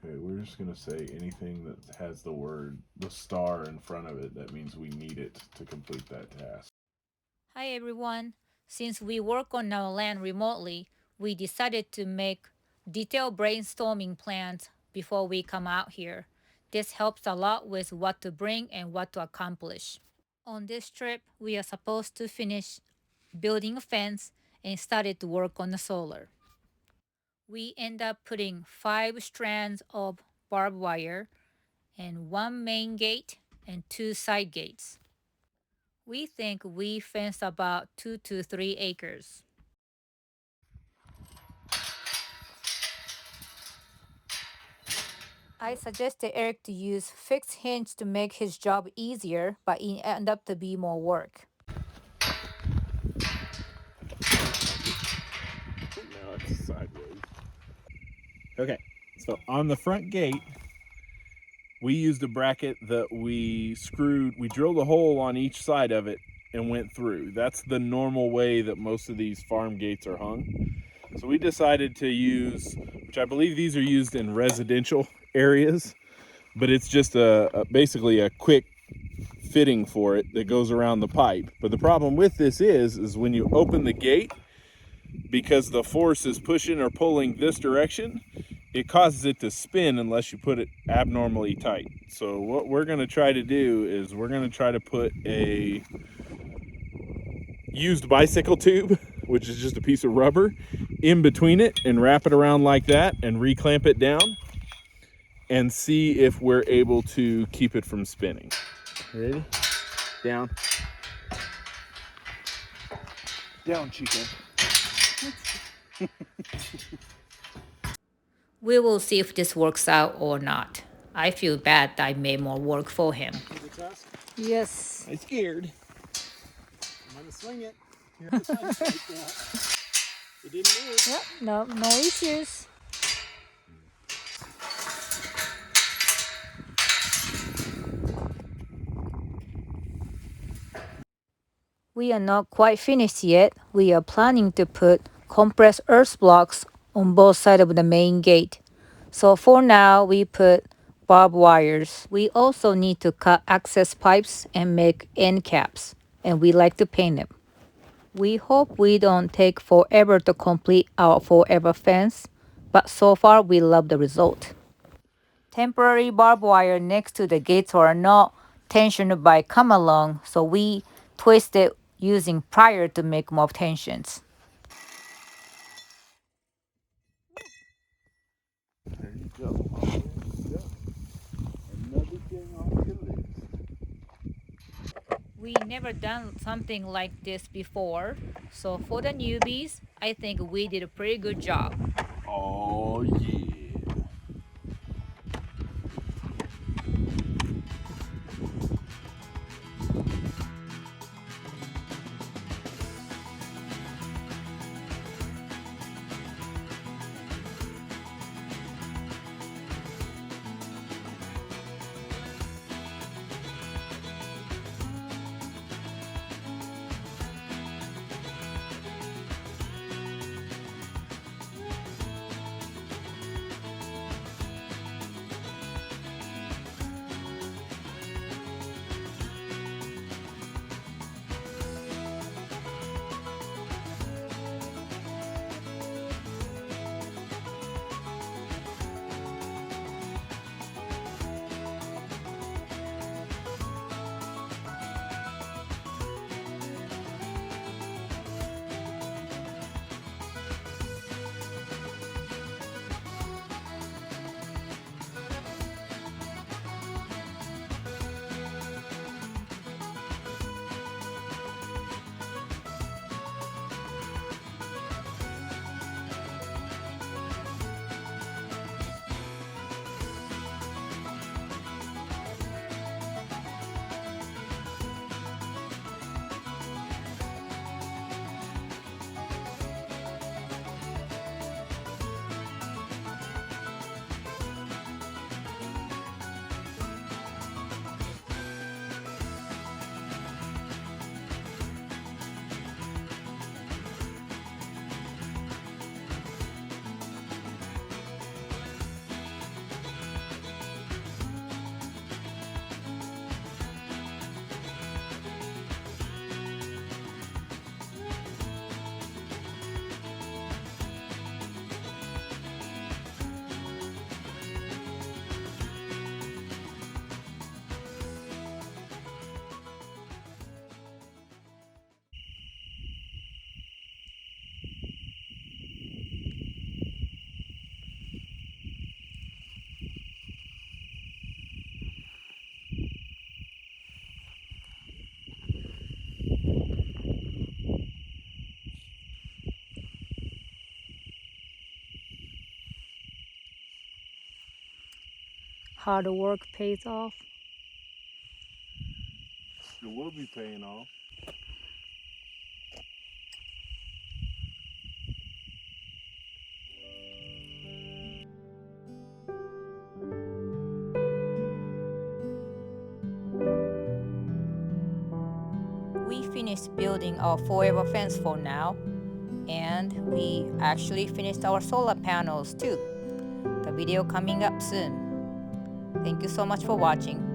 Okay, we're just gonna say anything that has the star in front of it. That means we need it to complete that task. Hi everyone. Since we work on our land remotely, we decided to make detailed brainstorming plans before we come out here. This helps a lot with what to bring and what to accomplish. On this trip, we are supposed to finish building a fence and started to work on the solar. We end up putting 5 strands of barbed wire and one main gate and 2 side gates. We think we fenced about 2 to 3 acres. I suggested Eric to use fixed hinge to make his job easier, but it ended up to be more work. Now it's sideways. Okay, so on the front gate, we used a bracket that we drilled a hole on each side of it and went through. That's the normal way that most of these farm gates are hung. So we decided to use, which I believe these are used in residential areas, but it's just basically a quick fitting for it that goes around the pipe. But the problem with this is when you open the gate, because the force is pushing or pulling this direction, it causes it to spin unless you put it abnormally tight. So what we're going to try to do is we're going to try to put a used bicycle tube, which is just a piece of rubber, in between it and wrap it around like that and reclamp it down and see if we're able to keep it from spinning. Ready? Down. Down, chicken. We will see if this works out or not. I feel bad that I made more work for him. Yes. I'm scared. I'm gonna swing it. Here it comes like that. It didn't move. Yep, no issues. We are not quite finished yet. We are planning to put compressed earth blocks on both sides of the main gate. So for now, we put barbed wires. We also need to cut access pipes and make end caps, and we like to paint them. We hope we don't take forever to complete our forever fence, but so far we love the result. Temporary barbed wire next to the gates are not tensioned by come along, so we twist it using plier to make more tensions. There you go. Another thing off your list. We never done something like this before, so for the newbies, I think we did a pretty good job. Oh yeah. hard work pays off. It will be paying off. We finished building our forever fence for now, and we actually finished our solar panels too. The video coming up soon. Thank you so much for watching.